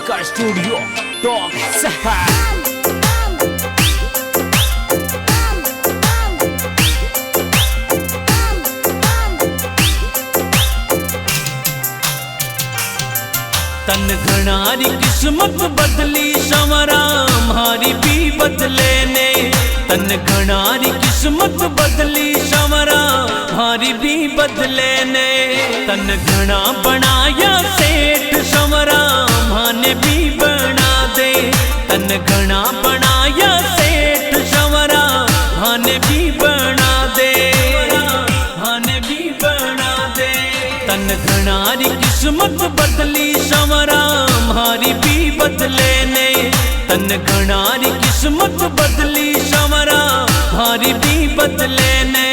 का studio top शहर। तन घनारी किस्मत बदली संवरा हमारी भी बदले ने। तन घनारी किस्मत बदली संवरा हमारी भी बदले ने। तन घना बनाया सेठ संवरा माने भी बना दे। तन घना बनाया सेठ संवरा माने भी बना दे। माने भी बना दे। तन घनारी किस्मत बदली संवरा हमारी भी बदले ने। तन घनारी किस्मत बदली संवरा हमारी भी बदले ने।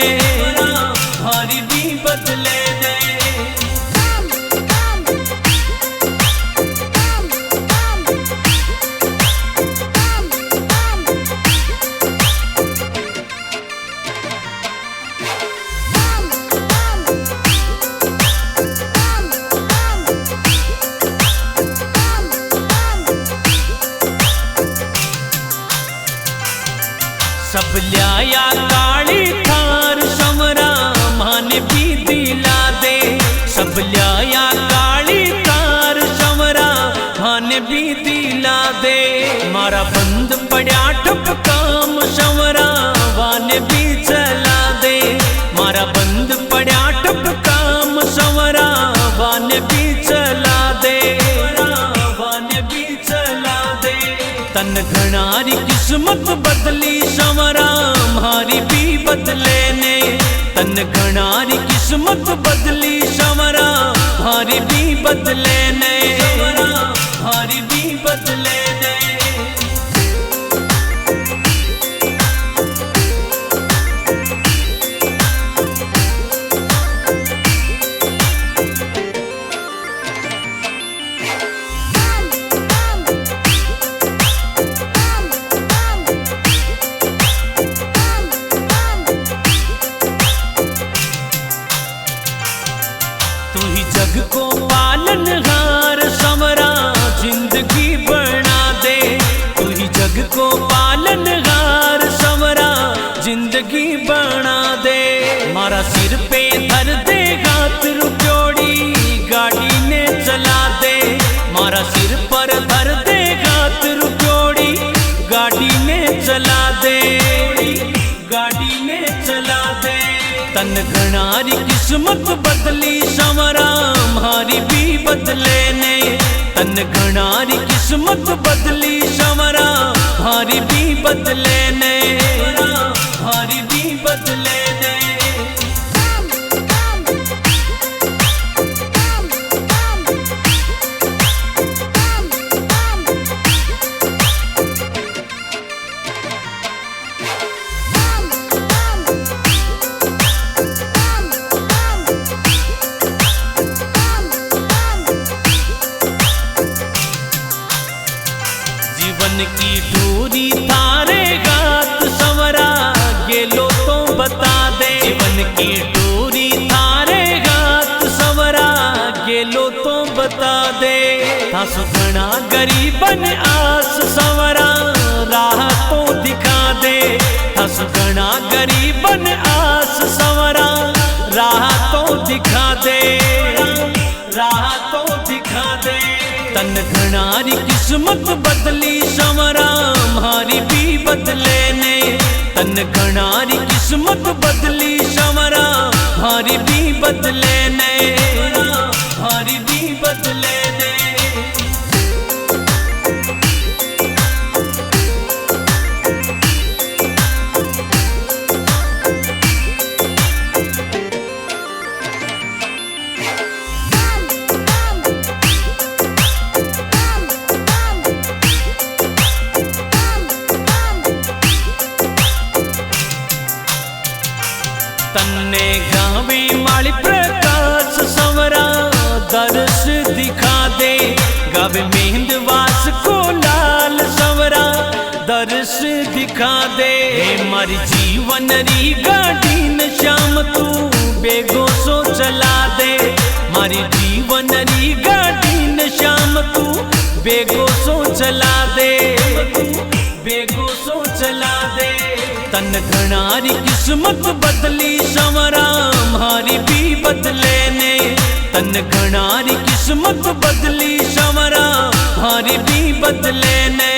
हमारी भी बदले ने। सब लिया काली थार संवरा माने भी दिला दे। सब लिया काली थार संवरा माने भी दिला दे। मारा बंद पड़ा ठप काम संवरा वाने भी चला दे। मारा बंद पड़ा ठप काम संवरा वाने भी चला दे। वाने भी चला दे। तन घनारी किस्मत बदली संवरा हमारी भी बदले ने। तन घनारी किस्मत बदली संवरा हमारी भी बदले ने। हमारी भी बदले ने। तू ही जग को पालनहार संवरा जिंदगी बना दे। तू ही जग को पालनहार संवरा जिंदगी बना दे। मारा सिर पे धर दे हाथ रुपयोड़ी गाड़ी ने चला दे। मारा सिर पर धर दे हाथ रुपयोड़ी गाड़ी ने चला दे। गाड़ी ने चला दे। तन घनारी किस्मत बदली संवरा हमारी भी बदले ने। तन घनारी किस्मत बदली संवरा हमारी भी बदले ने। हमारी भी बदले ने। जीवन की दूरी थारे गात संवरा गेलो तो बता दे। जीवन की दूरी थारे गात संवरा गेलो तो बता दे। थासु घना गरीबन आस संवरा राह तो दिखा दे। थासु घना गरीबन आस संवरा राह तो दिखा दे। राह तो दिखा दे। तन घनारी किस्मत बदली संवरा हमारी भी बदले ने। तन घनारी किस्मत बदली संवरा हमारी भी बदले ने। हमारी भी बदले ने। तन्ने गावे माली प्रकाश संवरा दर्श दिखा दे। गावे मेहंदवास को लाल संवरा दर्श दिखा दे। मारी जीवन री गाड़ी न श्याम तू बेगो चला दे मारी जीवन री गाड़ी न श्याम तू बेगो सो चला दे, बेगो सो चला दे। तन घणारी किस्मत बदली संवरा मारी भी बदले ने। तन घणारी किस्मत बदली संवरा मारी भी बदले ने,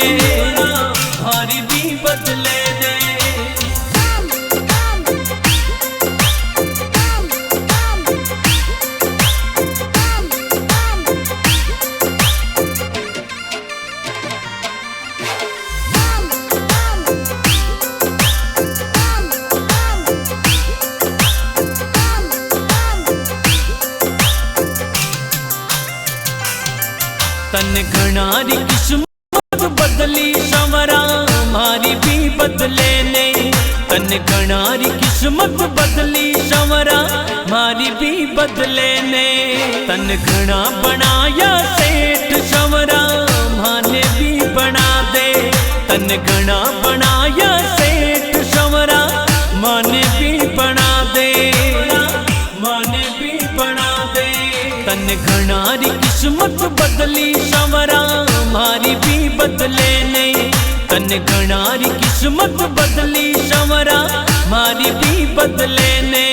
मारी भी बदले ने। तन घणारी किस्मत बदली संवरा मारी भी बदले ने। तन घणारी किस्मत बदली संवरा मारी भी बदले ने। तन घना बनाया सेठ संवरा माने भी बना दे। तन घना बनाया सेठ संवरा माने भी बना दे, माने भी बना दे। तन घणारी किस्मत बदली संवरा मारी भी बदले ने। तन घणारी किस्मत बदली संवरा मारी भी बदले ने।